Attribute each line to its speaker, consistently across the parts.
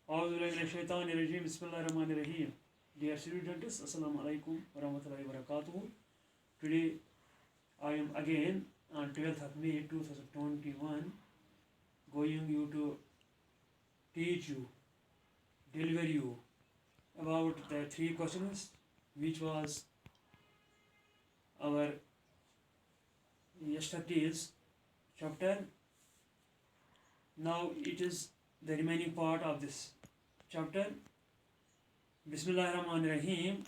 Speaker 1: Auzubillahiminash-shaytanir-rajim. Bismillahir-rahmanir-rahim. Dear students, Assalamu alaikum warahmatullahi wabarakatuh. Today I am again on 12th of May 2021 going to teach you, deliver you about the 3 questions which was our yesterday's chapter. Now it is the remaining part of this chapter. Bismillahirrahmanirrahim.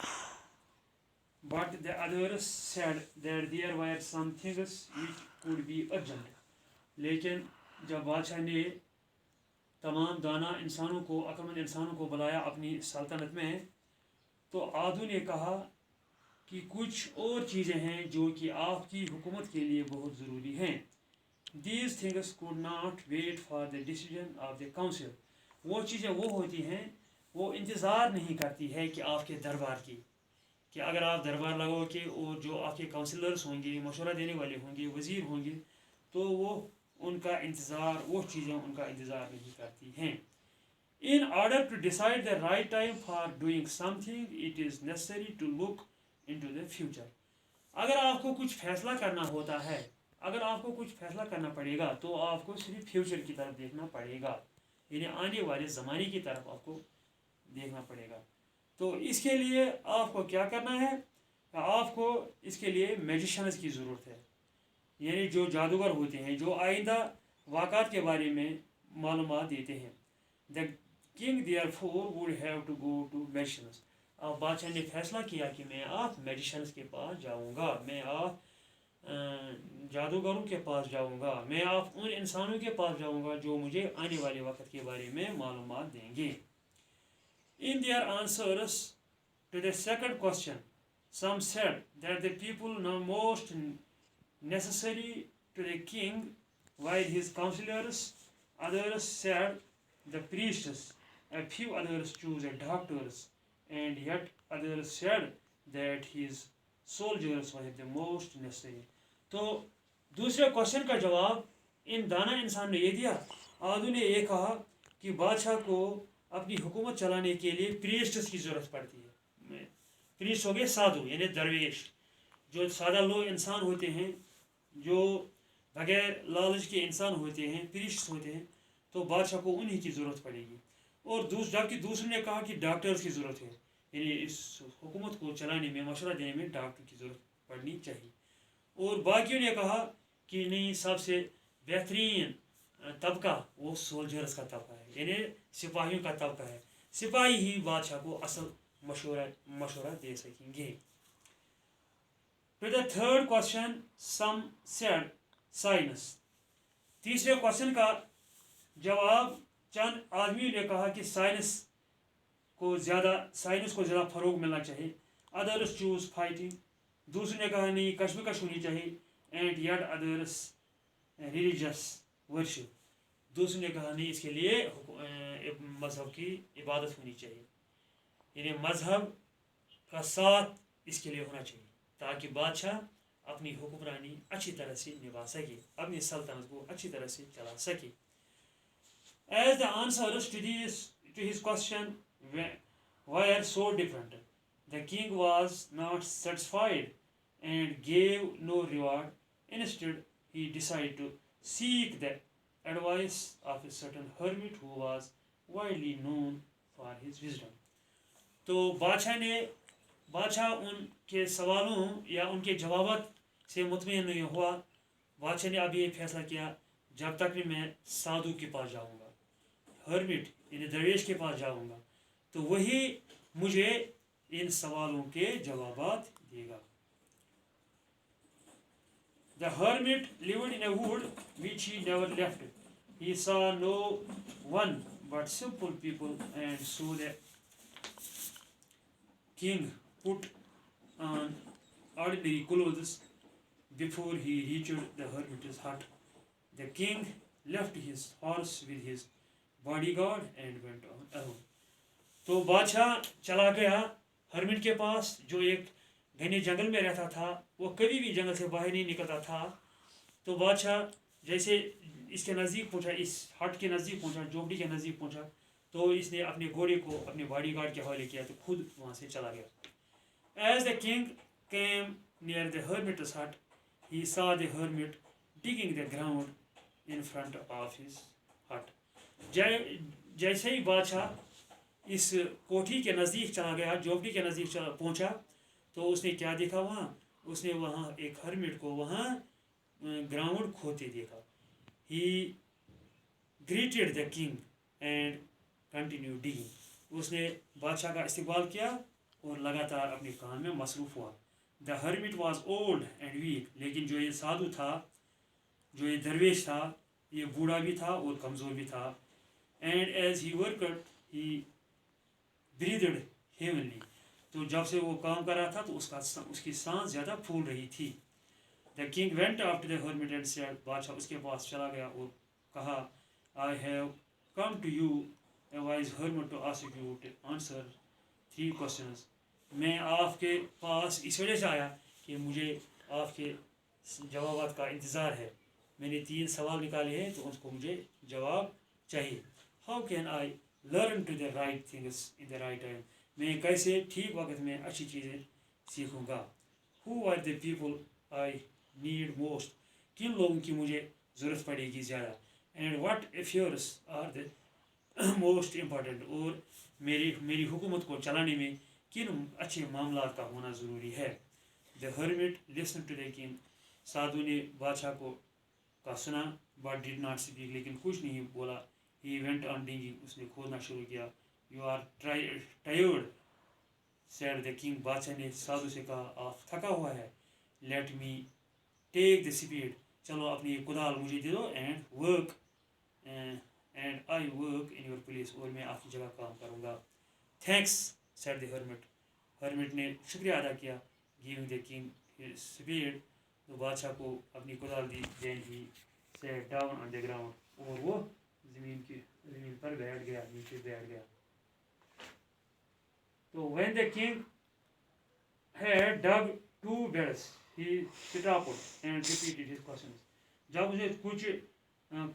Speaker 1: But the others said that there were some things which could be urgent. लेकिन जब बादशाह ने तमाम दाना इंसानों को, अक्लमंद इंसानों को बुलाया अपनी सल्तनत में, तो आदू ने कहा कि कुछ और चीज़ें हैं जो कि आपकी हुकूमत के लिए बहुत ज़रूरी हैं. These things could not wait for the decision of the council. वो चीज़ें वो होती हैं, वो इंतज़ार नहीं करती है कि आपके दरबार की, कि अगर आप दरबार लगाओगे और जो आपके काउंसलर्स होंगे, मशवरा देने वाले होंगे, वज़ीर होंगे, तो वो उनका इंतज़ार, वो चीज़ें उनका इंतज़ार नहीं करती हैं. In order to decide the right time for doing something, it is necessary to look into the future. अगर आपको कुछ फैसला करना होता है, अगर आपको कुछ फैसला करना पड़ेगा, तो आपको सिर्फ फ्यूचर की तरफ देखना पड़ेगा, यानी आने वाले ज़माने की तरफ आपको देखना पड़ेगा. तो इसके लिए आपको क्या करना है? आपको इसके लिए मैजिशियंस की ज़रूरत है, यानी जो जादूगर होते हैं, जो आइंदा वाक़ात के बारे में मालूमात देते हैं. The king therefore would have to go to magicians. अब बादशाह ने फैसला किया कि मैं आप मैजिशियंस के पास जाऊंगा, मैं आप जादूगरों के पास जाऊंगा, मैं आप उन इंसानों के पास जाऊंगा जो मुझे आने वाले वक्त के बारे में मालूमात देंगे. In their answers to the second question, some said that the people now most necessary to the king while his counselors, others said the priests, a few others chose the doctors, and yet others said that his soldiers were the most necessary. तो दूसरे question का जवाब इन दाना इंसान ने ये दिया. आदू ने ये कहा कि बादशाह को अपनी हुकूमत चलाने के लिए प्रीस्ट्स की ज़रूरत पड़ती है. प्रीस्ट हो गए साधु, यानी दरवेश, जो सादा लोग इंसान होते हैं, जो बगैर लालच के इंसान होते हैं, प्रीस्ट होते हैं, तो बादशाह को उन्हीं की ज़रूरत पड़ेगी. और जबकि दूसरे ने कहा कि डॉक्टर्स की ज़रूरत है, यानी इस हुकूमत को चलाने में, मशवरा देने में डॉक्टर की ज़रूरत पड़नी चाहिए. और बाकियों ने कहा कि नहीं, सबसे बेहतरीन तबका वो सोल्जर्स का तबका है, यानी सिपाहियों का तबका है. सिपाही ही बादशाह को असल मशवरा दे सकेंगे. To the third question, some said science. तीसरे क्वेश्चन का जवाब चंद आदमियों ने कहा कि साइंस को ज़्यादा फ़रोग मिलना चाहिए. Others choose fighting. दूसरे ने कहा नहीं, कशमकश होनी चाहिए. And yet others religious worship. दूसरे ने कहा नहीं, इसके लिए मज़हब की इबादत होनी चाहिए, यानी मज़हब का साथ इसके लिए होना चाहिए, ताकि बादशाह अपनी हुक्मरानी अच्छी तरह से निभा सके, अपनी सल्तनत को अच्छी तरह से चला सके. As the answers to his question were so different, the king was not satisfied and gave no reward. Instead, he decided to seek the advice of a certain hermit who was widely known for his wisdom. तो बादशाह उनके सवालों या उनके जवाबात से मुतमईन नहीं हुआ. बादशाह ने अब ये फैसला किया, जब तक मैं साधु के पास जाऊंगा, हर्मिट यानी दरवेश के पास जाऊंगा, तो वही मुझे इन सवालों के जवाबात देगा. The hermit lived in a wood which he never left. He saw no one but simple people, and so the king put on ordinary clothes before he reached the hermit's hut. The king left his horse with his bodyguard and went on alone. तो बादशाह चला गया hermit के पास, जो एक घने जंगल में रहता था. वो कभी भी जंगल से बाहर नहीं निकलता था. तो बादशाह जैसे इसके नज़दीक पहुंचा, इस हट के नज़दीक पहुंचा, झोपड़ी के नज़दीक पहुंचा, तो इसने अपने घोड़े को अपने बॉडी गार्ड के हवाले किया तो खुद वहाँ से चला गया. As the king came near the hermit's hut, he saw the hermit digging the ground in front of his hut. जैसे ही बादशाह इस कोठी के नज़दीक चला गया, झोपड़ी के नज़दीक पहुंचा, तो उसने क्या देखा वहाँ? उसने वहाँ एक हर्मिट को वहाँ ग्राउंड खोदते देखा. He greeted the king and continued digging. उसने बादशाह का इस्तकबाल किया और लगातार अपने काम में मसरूफ़ हुआ. The hermit was old and weak. लेकिन जो ये साधु था, जो ये दरवेश था, ये बूढ़ा भी था और कमज़ोर भी था. And as he worked, he breathed heavily. तो जब से वो काम कर रहा था तो उसकी सांस ज़्यादा फूल रही थी. The king went after the hermit and said, बादशाह उसके पास चला गया और कहा, I have come to you, a wise hermit, to ask you to answer 3 questions. मैं आपके पास इस वजह से आया कि मुझे आपके जवाबात का इंतज़ार है. मैंने 3 सवाल निकाले हैं तो उसको मुझे जवाब चाहिए. How can I learn to the right things in the right time? मैं कैसे ठीक वक्त में अच्छी चीज़ें सीखूँगा. Who are the people I need most? किन लोगों की मुझे ज़रूरत पड़ेगी ज़्यादा. And what affairs are the most important? और मेरी हुकूमत को चलाने में किन अच्छे मामलात का होना ज़रूरी है. The hermit listened to the king. साधु ने बादशाह का सुना, but did not speak, लेकिन कुछ नहीं बोला. He went on digging. उसने खोदना शुरू किया. You are tired, said the king. बादशाह ने साधु से कहा, आप थका हुआ है. Let me take the spade. चलो अपनी कुदाल मुझे दे दो. And work, and I work in your place. और मैं आपकी जगह काम करूँगा. Thanks, said the hermit. hermit ने शुक्रिया अदा किया. Giving the king his spade. तो बादशाह को अपनी कुदाल दी. Then he sat down on the ground. और वो ज़मीन पर बैठ गया, नीचे बैठ गया. तो when the king had dug 2 beds, he stopped and repeated his questions. जब उसने कुछ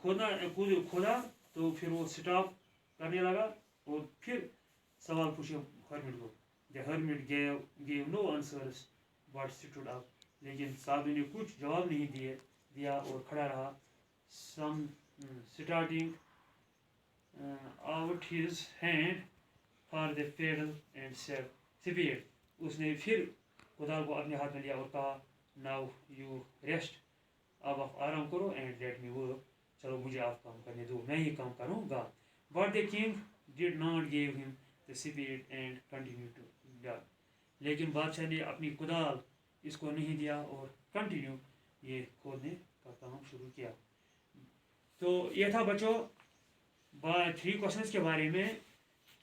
Speaker 1: खोदा तो फिर वो स्टॉप करने लगा और फिर सवाल पूछे हर्मिट को. The hermit gave no answers but stood up. लेकिन साधु ने कुछ जवाब नहीं दिया और खड़ा रहा. Starting out his hand for the paddle and said, spade. उसने फिर कुदाल को अपने हाथ में लिया और कहा, now you rest. अब आप आराम करो and let me work. चलो मुझे आप काम करने दो, मैं ही काम करूँगा. But the king did not give him the spade and continued to dig. लेकिन बादशाह ने अपनी कुदाल इसको नहीं दिया और कंटिन्यू ये खोदने का काम शुरू किया. तो ये था बच्चों 3 क्वेश्चंस के बारे में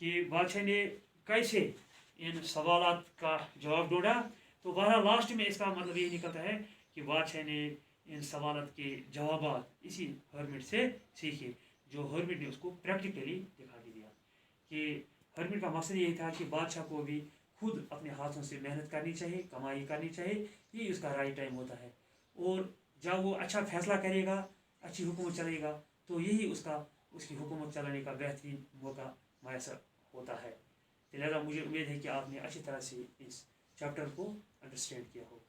Speaker 1: कि बादशाह ने कैसे इन सवालात का जवाब ढूंढा. तो बहरहाल लास्ट में इसका मतलब ये निकलता है कि बादशाह ने इन सवालात के जवाब इसी हर्मिट से सीखे, जो हर्मिट ने उसको प्रैक्टिकली दिखा दिया. कि हर्मिट का मकसद यही था कि बादशाह को भी खुद अपने हाथों से मेहनत करनी चाहिए, कमाई करनी चाहिए. ये उसका राइट टाइम होता है. और जब वो अच्छा फैसला करेगा, अच्छी हुकूमत चलेगा, तो यही उसकी हुकूमत चलाने का बेहतरीन मौका मैसर होता है. लिहाजा मुझे उम्मीद है कि आपने अच्छी तरह से इस चैप्टर को अंडरस्टैंड किया होगा.